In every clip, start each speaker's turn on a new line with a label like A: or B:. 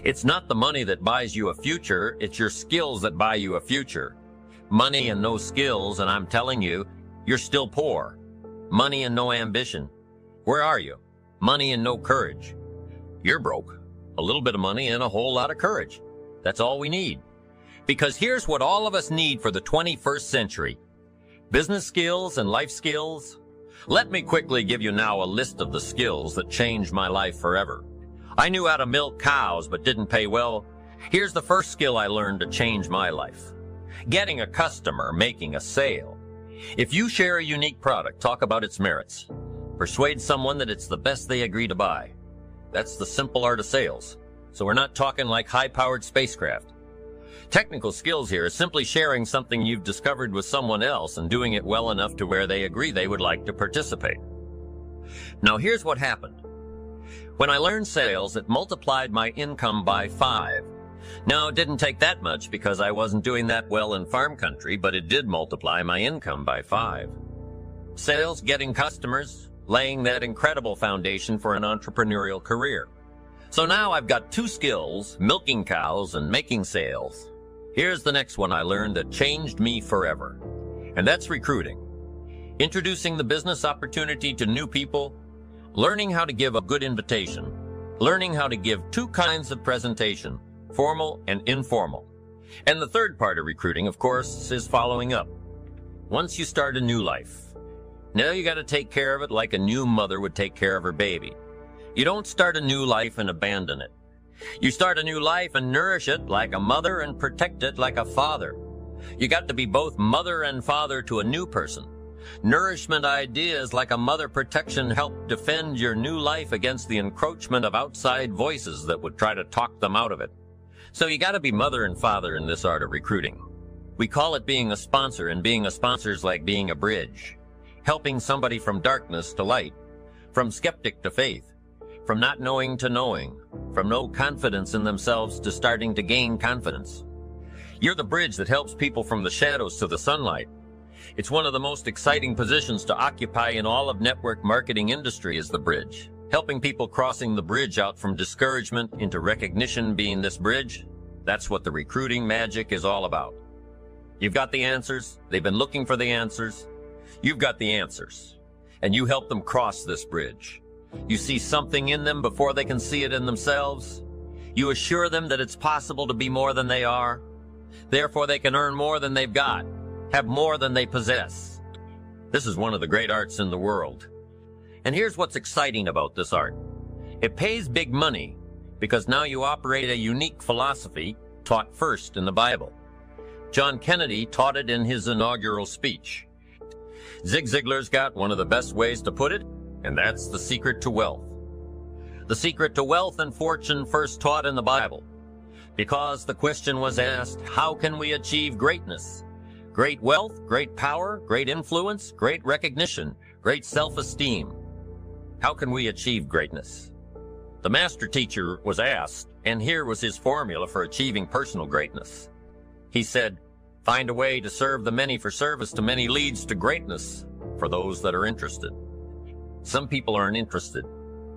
A: It's not the money that buys you a future, it's your skills that buy you a future. Money and no skills, and I'm telling you, you're still poor. Money and no ambition. Where are you? Money and no courage. You're broke. A little bit of money and a whole lot of courage. That's all we need. Because here's what all of us need for the 21st century. Business skills and life skills. Let me quickly give you now a list of the skills that changed my life forever. I knew how to milk cows but didn't pay well. Here's the first skill I learned to change my life. Getting a customer, making a sale. If you share a unique product, talk about its merits. Persuade someone that it's the best they agree to buy. That's the simple art of sales. So we're not talking like high-powered spacecraft. Technical skills here is simply sharing something you've discovered with someone else and doing it well enough to where they agree they would like to participate. Now here's what happened. When I learned sales, it multiplied my income by 5. Now, it didn't take that much because I wasn't doing that well in farm country, but it did multiply my income by 5. Sales, getting customers, laying that incredible foundation for an entrepreneurial career. So now I've got 2 skills, milking cows and making sales. Here's the next one I learned that changed me forever, and that's recruiting. Introducing the business opportunity to new people, learning how to give a good invitation, learning how to give 2 kinds of presentation, formal and informal. And the third part of recruiting, of course, is following up. Once you start a new life, now you got to take care of it like a new mother would take care of her baby. You don't start a new life and abandon it. You start a new life and nourish it like a mother and protect it like a father. You got to be both mother and father to a new person. Nourishment ideas like a mother protection help defend your new life against the encroachment of outside voices that would try to talk them out of it. So you got to be mother and father in this art of recruiting. We call it being a sponsor, and being a sponsor is like being a bridge, helping somebody from darkness to light, from skeptic to faith, from not knowing to knowing, from no confidence in themselves to starting to gain confidence. You're the bridge that helps people from the shadows to the sunlight. It's one of the most exciting positions to occupy in all of network marketing industry is the bridge. Helping people crossing the bridge out from discouragement into recognition being this bridge, that's what the recruiting magic is all about. You've got the answers. They've been looking for the answers. You've got the answers. And you help them cross this bridge. You see something in them before they can see it in themselves. You assure them that it's possible to be more than they are. Therefore, they can earn more than they've got, have more than they possess. This is one of the great arts in the world. And here's what's exciting about this art. It pays big money because now you operate a unique philosophy taught first in the Bible. John Kennedy taught it in his inaugural speech. Zig Ziglar's got one of the best ways to put it, and that's the secret to wealth. The secret to wealth and fortune first taught in the Bible, because the question was asked, how can we achieve greatness? Great wealth, great power, great influence, great recognition, great self-esteem. How can we achieve greatness? The master teacher was asked, and here was his formula for achieving personal greatness. He said, find a way to serve the many, for service to many leads to greatness for those that are interested. Some people aren't interested,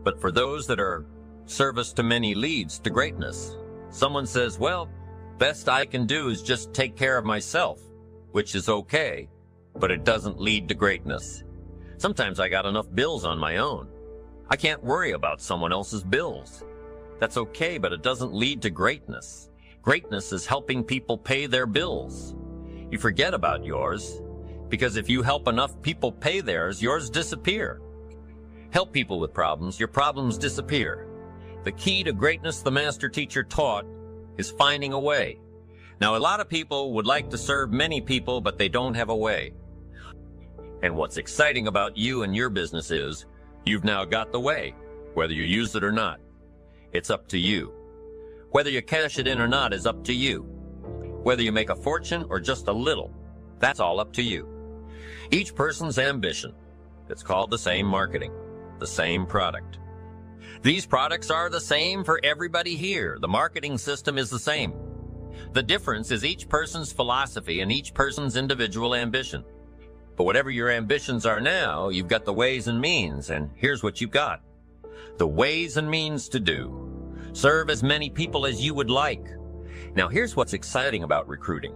A: but for those that are, service to many leads to greatness. Someone says, well, best I can do is just take care of myself, which is okay, but it doesn't lead to greatness. Sometimes I got enough bills on my own. I can't worry about someone else's bills. That's okay, but it doesn't lead to greatness. Greatness is helping people pay their bills. You forget about yours, because if you help enough people pay theirs, yours disappear. Help people with problems, your problems disappear. The key to greatness the master teacher taught is finding a way. Now, a lot of people would like to serve many people, but they don't have a way. And what's exciting about you and your business is you've now got the way, whether you use it or not. It's up to you. Whether you cash it in or not is up to you. Whether you make a fortune or just a little, that's all up to you. Each person's ambition, it's called the same marketing, the same product. These products are the same for everybody here. The marketing system is the same. The difference is each person's philosophy and each person's individual ambition. But whatever your ambitions are now, you've got the ways and means, and here's what you've got. The ways and means to do. Serve as many people as you would like. Now here's what's exciting about recruiting.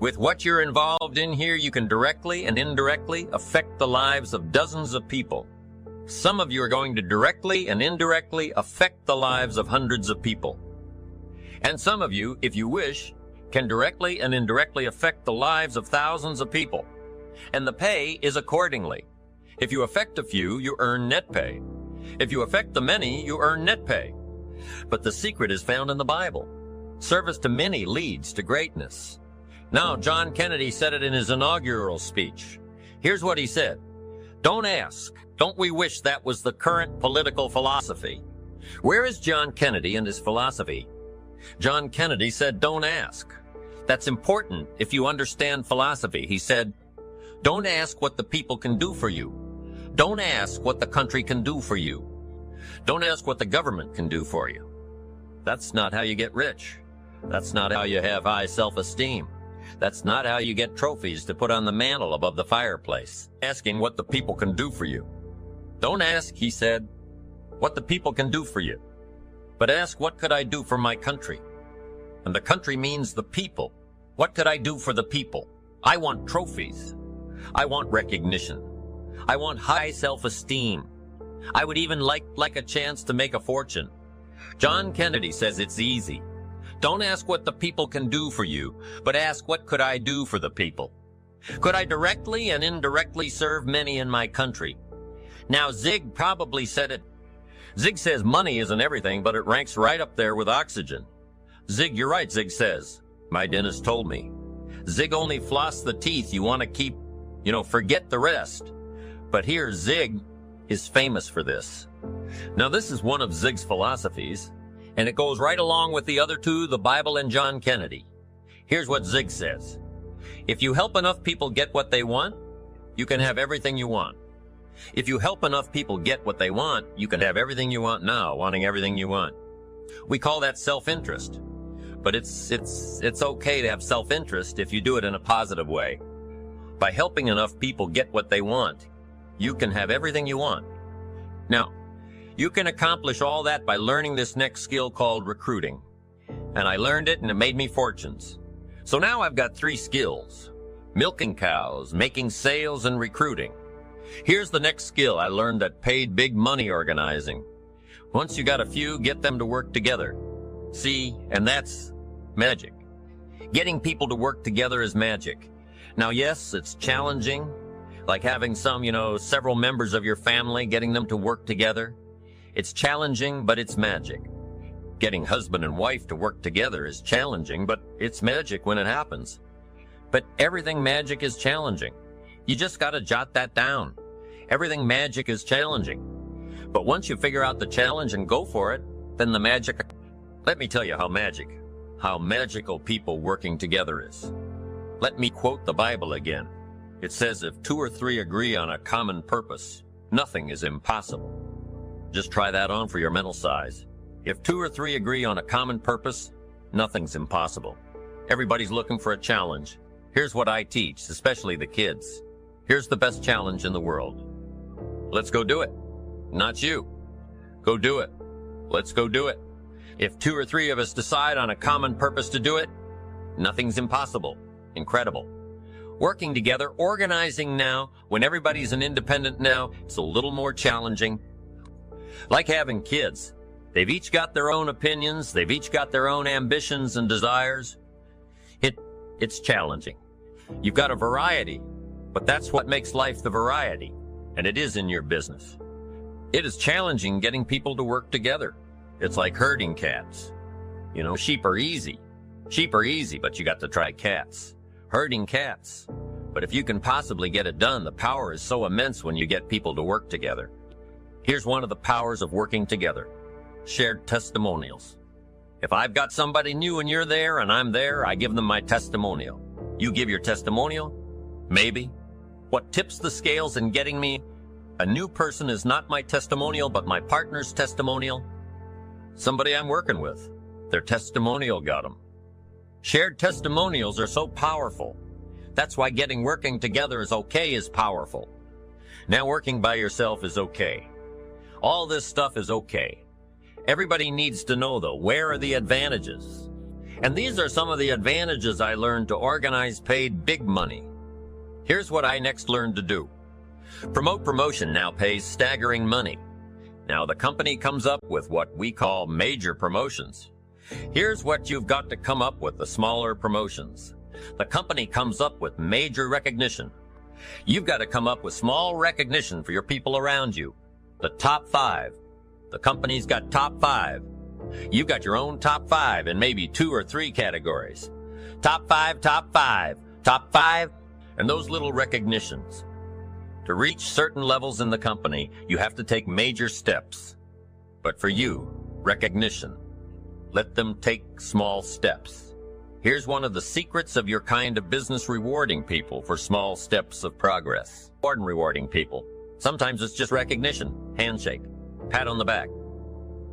A: With what you're involved in here, you can directly and indirectly affect the lives of dozens of people. Some of you are going to directly and indirectly affect the lives of hundreds of people. And some of you, if you wish, can directly and indirectly affect the lives of thousands of people. And the pay is accordingly. If you affect a few, you earn net pay. If you affect the many, you earn net pay. But the secret is found in the Bible. Service to many leads to greatness. Now, John Kennedy said it in his inaugural speech. Here's what he said. Don't ask, don't we wish that was the current political philosophy? Where is John Kennedy and his philosophy? John Kennedy said, don't ask. That's important if you understand philosophy. He said, don't ask what the people can do for you. Don't ask what the country can do for you. Don't ask what the government can do for you. That's not how you get rich. That's not how you have high self-esteem. That's not how you get trophies to put on the mantle above the fireplace, asking what the people can do for you. Don't ask, he said, what the people can do for you, but ask, what could I do for my country? And the country means the people. What could I do for the people? I want trophies. I want recognition. I want high self-esteem. I would even like a chance to make a fortune. John Kennedy says it's easy. Don't ask what the people can do for you, but ask, what could I do for the people? Could I directly and indirectly serve many in my country? Now, Zig probably said it. Zig says money isn't everything, but it ranks right up there with oxygen. Zig, you're right, Zig says. My dentist told me. Zig only floss the teeth you want to keep, forget the rest. But here, Zig is famous for this. Now, this is one of Zig's philosophies, and it goes right along with the other two, the Bible and John Kennedy. Here's what Zig says. If you help enough people get what they want, you can have everything you want. If you help enough people get what they want, you can have everything you want now, wanting everything you want. We call that self-interest. But it's okay to have self-interest if you do it in a positive way. By helping enough people get what they want, you can have everything you want. Now, you can accomplish all that by learning this next skill called recruiting. And I learned it and it made me fortunes. So now I've got 3 skills: milking cows, making sales, and recruiting. Here's the next skill I learned that paid big money: organizing. Once you got a few, get them to work together. See, and that's magic. Getting people to work together is magic. Now, yes, it's challenging, like having several members of your family, getting them to work together. It's challenging, but it's magic. Getting husband and wife to work together is challenging, but it's magic when it happens. But everything magic is challenging. You just got to jot that down. Everything magic is challenging. But once you figure out the challenge and go for it, then the magic... Let me tell you how magical people working together is. Let me quote the Bible again. It says, if 2 or 3 agree on a common purpose, nothing is impossible. Just try that on for your mental size. If 2 or 3 agree on a common purpose, nothing's impossible. Everybody's looking for a challenge. Here's what I teach, especially the kids. Here's the best challenge in the world. Let's go do it. Not you. Go do it. Let's go do it. If 2 or 3 of us decide on a common purpose to do it, nothing's impossible. Incredible. Working together, organizing now, when everybody's an independent now, it's a little more challenging. Like having kids. They've each got their own opinions. They've each got their own ambitions and desires. It's challenging. You've got a variety, but that's what makes life the variety, and it is in your business. It is challenging getting people to work together. It's like herding cats. Sheep are easy. Sheep are easy, but you got to try cats. Herding cats. But if you can possibly get it done, the power is so immense when you get people to work together. Here's one of the powers of working together. Shared testimonials. If I've got somebody new and you're there and I'm there, I give them my testimonial. You give your testimonial? Maybe. What tips the scales in getting me a new person is not my testimonial, but my partner's testimonial. Somebody I'm working with. Their testimonial got them. Shared testimonials are so powerful. That's why working together is okay is powerful. Now working by yourself is okay. All this stuff is okay. Everybody needs to know, though, where are the advantages? And these are some of the advantages I learned to organize paid big money. Here's what I next learned to do. Promotion now pays staggering money. Now the company comes up with what we call major promotions. Here's what you've got to come up with: the smaller promotions. The company comes up with major recognition. You've got to come up with small recognition for your people around you. The top 5. The company's got top 5. You've got your own top 5 in maybe 2 or 3 categories. Top 5, top 5, top 5, and those little recognitions. To reach certain levels in the company, you have to take major steps. But for you, recognition. Let them take small steps. Here's one of the secrets of your kind of business: rewarding people for small steps of progress. Rewarding people. Sometimes it's just recognition, handshake, pat on the back.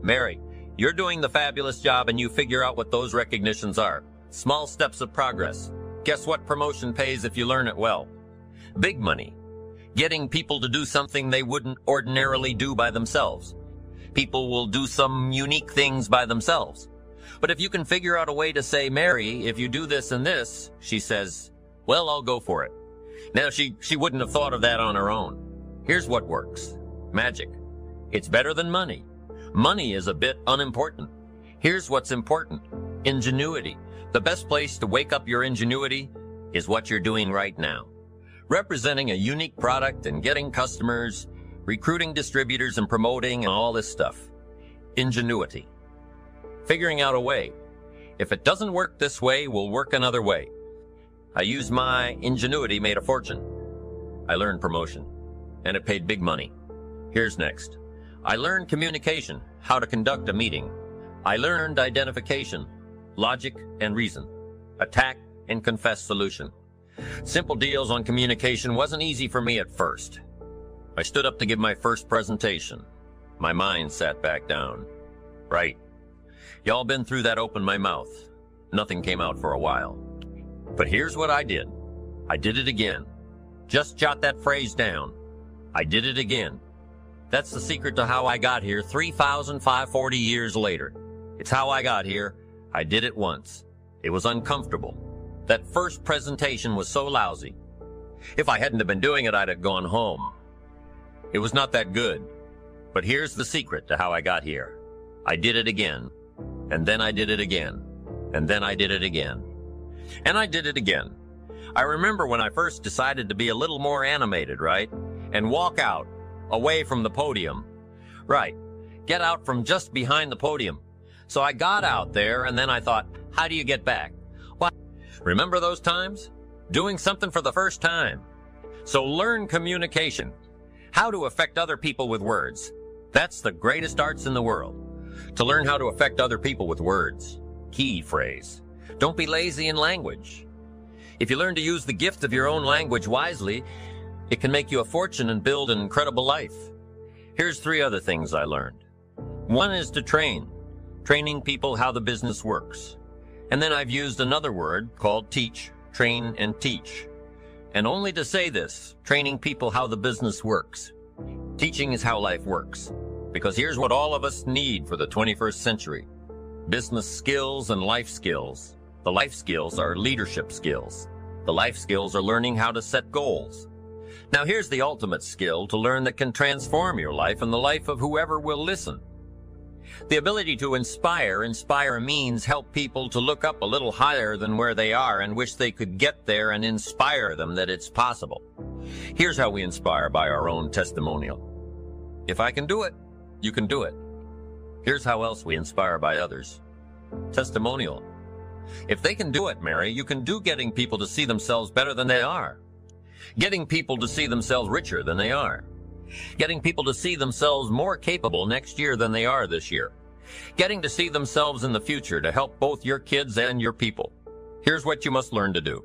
A: Mary, you're doing the fabulous job, and you figure out what those recognitions are. Small steps of progress. Guess what promotion pays if you learn it well? Big money. Getting people to do something they wouldn't ordinarily do by themselves. People will do some unique things by themselves. But if you can figure out a way to say, Mary, if you do this and this, she says, well, I'll go for it. Now, she wouldn't have thought of that on her own. Here's what works. Magic. It's better than money. Money is a bit unimportant. Here's what's important. Ingenuity. The best place to wake up your ingenuity is what you're doing right now. Representing a unique product and getting customers, recruiting distributors and promoting and all this stuff. Ingenuity. Figuring out a way. If it doesn't work this way, we'll work another way. I used my ingenuity, made a fortune. I learned promotion, and it paid big money. Here's next. I learned communication, how to conduct a meeting. I learned identification, logic and reason, attack and confess solution. Simple deals on communication wasn't easy for me at first. I stood up to give my first presentation. My mind sat back down. Right. Y'all been through that open my mouth. Nothing came out for a while. But here's what I did. I did it again. Just jot that phrase down. I did it again. That's the secret to how I got here 3,540 years later. It's how I got here. I did it once. It was uncomfortable. That first presentation was so lousy. If I hadn't have been doing it, I'd have gone home. It was not that good. But here's the secret to how I got here. I did it again. And then I did it again. And then I did it again. And I did it again. I remember when I first decided to be a little more animated, right? And walk out, away from the podium. Right. Get out from just behind the podium. So I got out there, and then I thought, how do you get back? Well, remember those times? Doing something for the first time. So learn communication. How to affect other people with words. That's the greatest arts in the world. To learn how to affect other people with words. Key phrase. Don't be lazy in language. If you learn to use the gift of your own language wisely, it can make you a fortune and build an incredible life. Here's 3 other things I learned. 1 is to train. Training people how the business works. And then I've used another word called teach, train, and teach. And only to say this, training people how the business works. Teaching is how life works. Because here's what all of us need for the 21st century. Business skills and life skills. The life skills are leadership skills. The life skills are learning how to set goals. Now here's the ultimate skill to learn that can transform your life and the life of whoever will listen. The ability to inspire means help people to look up a little higher than where they are and wish they could get there, and inspire them that it's possible. Here's how we inspire: by our own testimonial. If I can do it, you can do it. Here's how else we inspire by others. Testimonial. If they can do it, Mary, you can do getting people to see themselves better than they are. Getting people to see themselves richer than they are. Getting people to see themselves more capable next year than they are this year. Getting to see themselves in the future to help both your kids and your people. Here's what you must learn to do.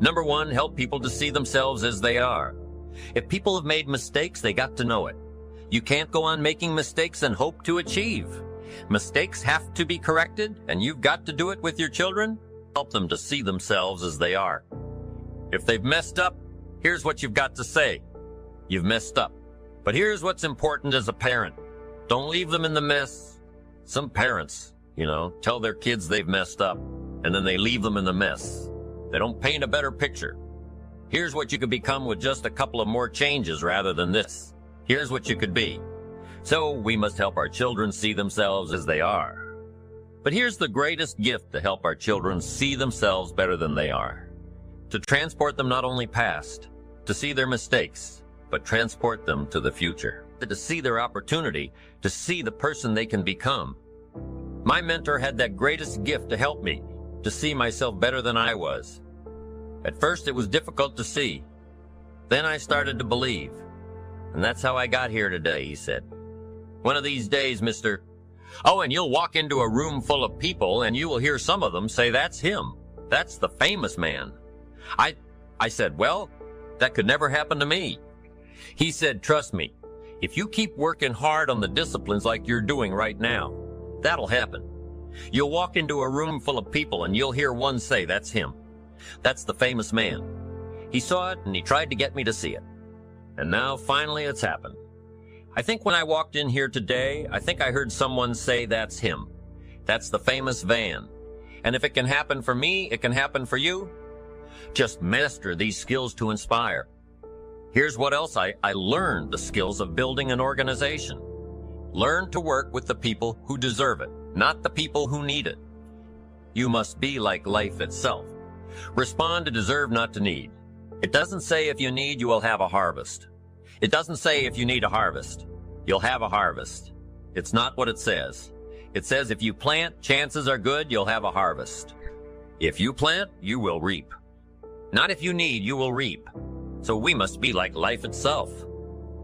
A: Number 1, help people to see themselves as they are. If people have made mistakes, they got to know it. You can't go on making mistakes and hope to achieve. Mistakes have to be corrected, and you've got to do it with your children. Help them to see themselves as they are. If they've messed up, here's what you've got to say. You've messed up. But here's what's important as a parent. Don't leave them in the mess. Some parents, tell their kids they've messed up, and then they leave them in the mess. They don't paint a better picture. Here's what you could become with just a couple of more changes rather than this. Here's what you could be. So we must help our children see themselves as they are. But here's the greatest gift to help our children see themselves better than they are. To transport them not only past, to see their mistakes, but transport them to the future. To see their opportunity, to see the person they can become. My mentor had that greatest gift to help me, to see myself better than I was. At first it was difficult to see. Then I started to believe. And that's how I got here today, he said. One of these days, Mr. Oh, and you'll walk into a room full of people and you will hear some of them say, that's him. That's the famous man. I said, well, that could never happen to me. He said, trust me, if you keep working hard on the disciplines like you're doing right now, that'll happen. You'll walk into a room full of people and you'll hear one say, that's him. That's the famous man. He saw it and he tried to get me to see it. And now finally it's happened. I think when I walked in here today, I think I heard someone say, that's him. That's the famous Van. And if it can happen for me, it can happen for you. Just master these skills to inspire. Here's what else I learned: the skills of building an organization. Learn to work with the people who deserve it, not the people who need it. You must be like life itself. Respond to deserve, not to need. It doesn't say if you need, you will have a harvest. It doesn't say if you need a harvest, you'll have a harvest. It's not what it says. It says if you plant, chances are good you'll have a harvest. If you plant, you will reap. Not if you need, you will reap. So we must be like life itself.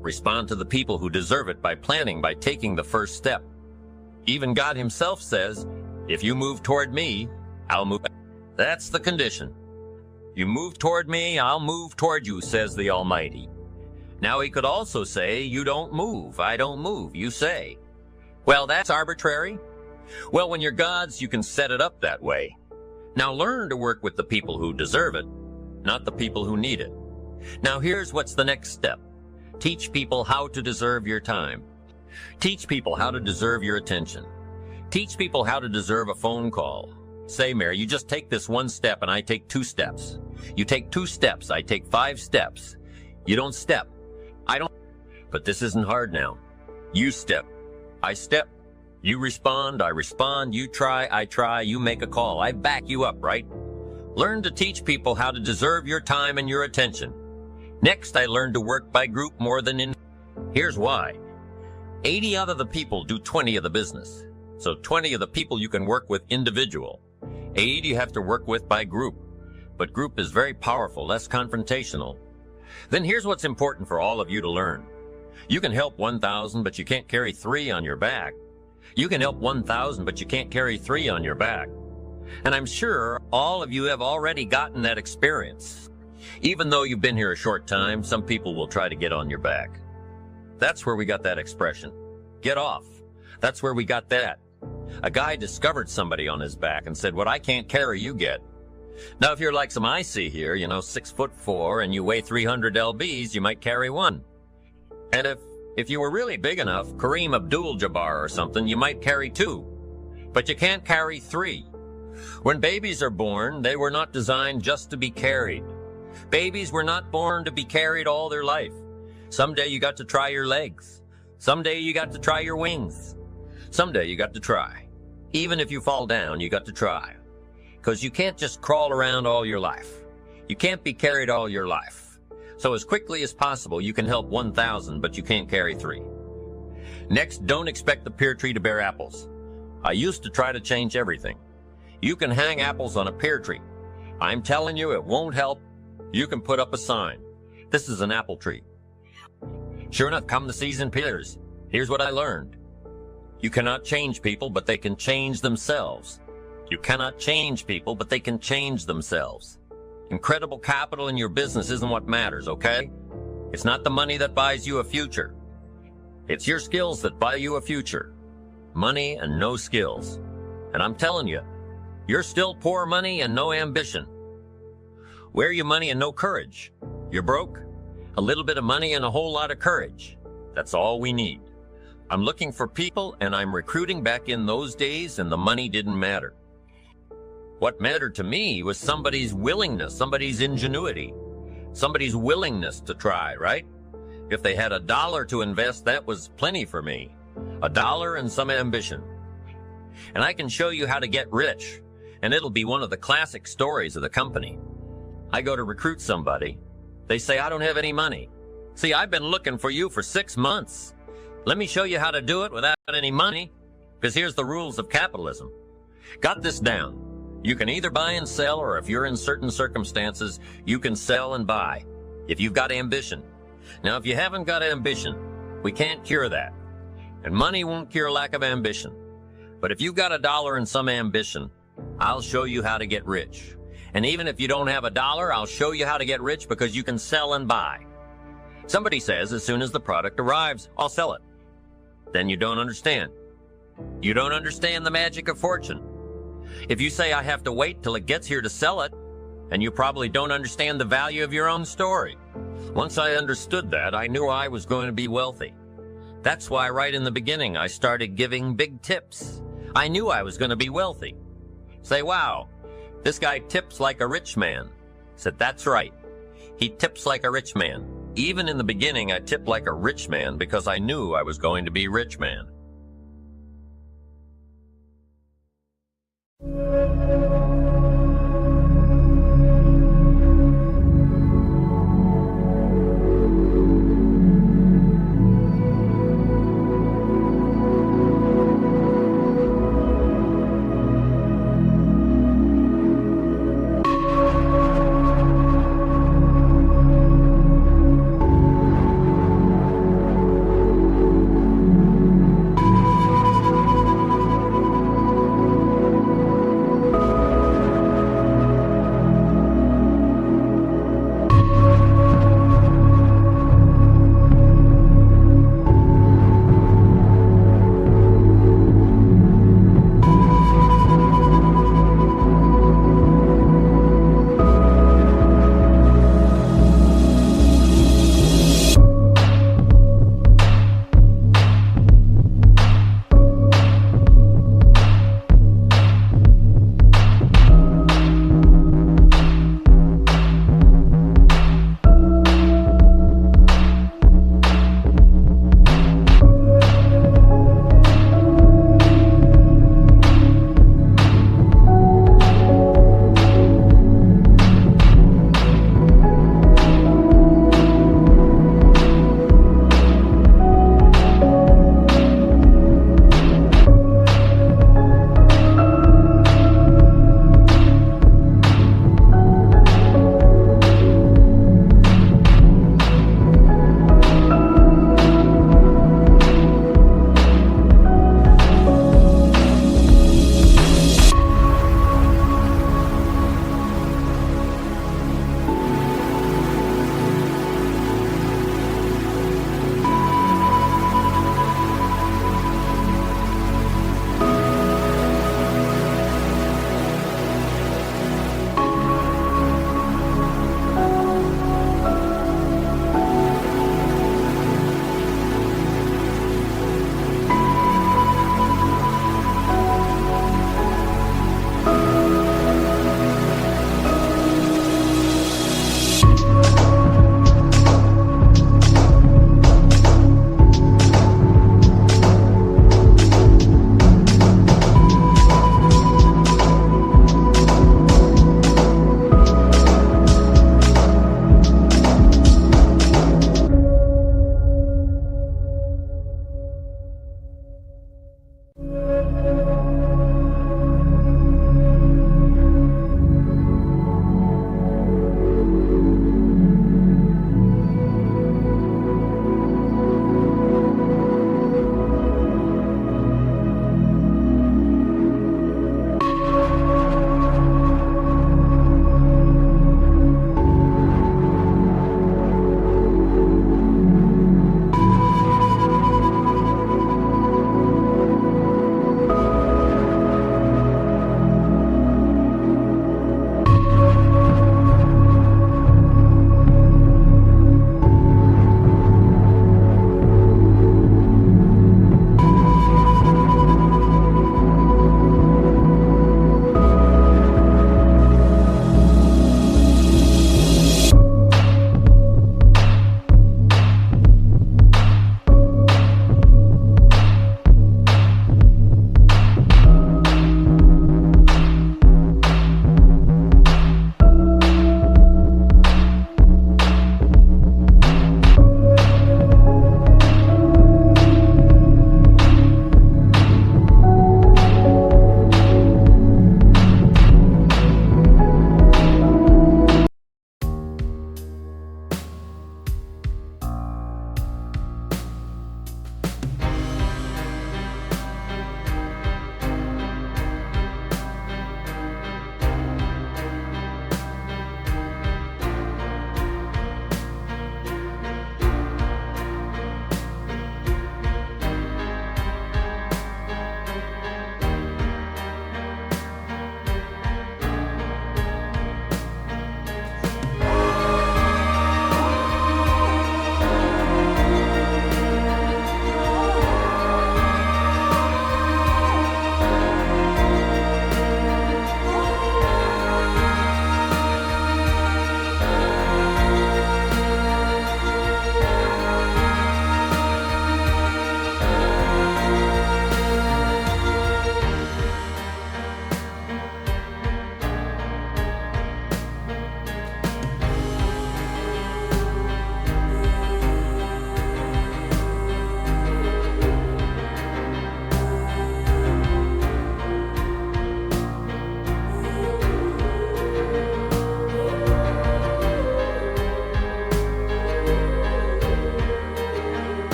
A: Respond to the people who deserve it by planting, by taking the first step. Even God himself says, if you move toward me, I'll move. That's the condition. You move toward me, I'll move toward you, says the Almighty. Now he could also say, you don't move, I don't move, you say. Well, that's arbitrary. Well, when you're God's, you can set it up that way. Now learn to work with the people who deserve it, not the people who need it. Now here's what's the next step. Teach people how to deserve your time. Teach people how to deserve your attention. Teach people how to deserve a phone call. Say, Mary, you just take this one step and I take 2 steps. You take 2 steps, I take 5 steps. You don't step. I don't. But this isn't hard now. You step. I step. You respond, I respond. You try, I try. You make a call. I back you up, right? Learn to teach people how to deserve your time and your attention. Next, I learned to work by group more than in. Here's why. 80 out of the people do 20 of the business. So 20 of the people you can work with individual. 80 you have to work with by group. But group is very powerful, less confrontational. Then here's what's important for all of you to learn. You can help 1,000, but you can't carry 3 on your back. You can help 1,000, but you can't carry 3 on your back. And I'm sure all of you have already gotten that experience. Even though you've been here a short time, some people will try to get on your back. That's where we got that expression. Get off. That's where we got that. A guy discovered somebody on his back and said, what I can't carry, you get. Now, if you're like some I see here, 6'4", and you weigh 300 lbs, you might carry 1. And if you were really big enough, Kareem Abdul-Jabbar or something, you might carry 2. But you can't carry 3. When babies are born, they were not designed just to be carried. Babies were not born to be carried all their life. Someday you got to try your legs. Someday you got to try your wings. Someday you got to try. Even if you fall down, you got to try. Because you can't just crawl around all your life. You can't be carried all your life. So as quickly as possible, you can help 1,000, but you can't carry 3. Next, don't expect the pear tree to bear apples. I used to try to change everything. You can hang apples on a pear tree. I'm telling you, it won't help. You can put up a sign. This is an apple tree. Sure enough, come the season pears. Here's what I learned. You cannot change people, but they can change themselves. You cannot change people, but they can change themselves. Incredible capital in your business isn't what matters, okay? It's not the money that buys you a future. It's your skills that buy you a future. Money and no skills. And I'm telling you, you're still poor money and no ambition. Where your money and no courage? You're broke? A little bit of money and a whole lot of courage. That's all we need. I'm looking for people, and I'm recruiting back in those days, and the money didn't matter. What mattered to me was somebody's willingness, somebody's ingenuity, somebody's willingness to try, right? If they had $1 to invest, that was plenty for me. $1 and some ambition. And I can show you how to get rich, and it'll be one of the classic stories of the company. I go to recruit somebody. They say, I don't have any money. See, I've been looking for you for 6 months. Let me show you how to do it without any money, because here's the rules of capitalism. Got this down. You can either buy and sell, or if you're in certain circumstances, you can sell and buy, if you've got ambition. Now, if you haven't got ambition, we can't cure that. And money won't cure lack of ambition. But if you've got $1 and some ambition, I'll show you how to get rich. And even if you don't have $1, I'll show you how to get rich because you can sell and buy. Somebody says as soon as the product arrives, I'll sell it. Then you don't understand. You don't understand the magic of fortune. If you say I have to wait till it gets here to sell it, and you probably don't understand the value of your own story. Once I understood that, I knew I was going to be wealthy. That's why right in the beginning I started giving big tips. I knew I was going to be wealthy. Say, wow, this guy tips like a rich man. I said, that's right. He tips like a rich man. Even in the beginning, I tipped like a rich man because I knew I was going to be a rich man.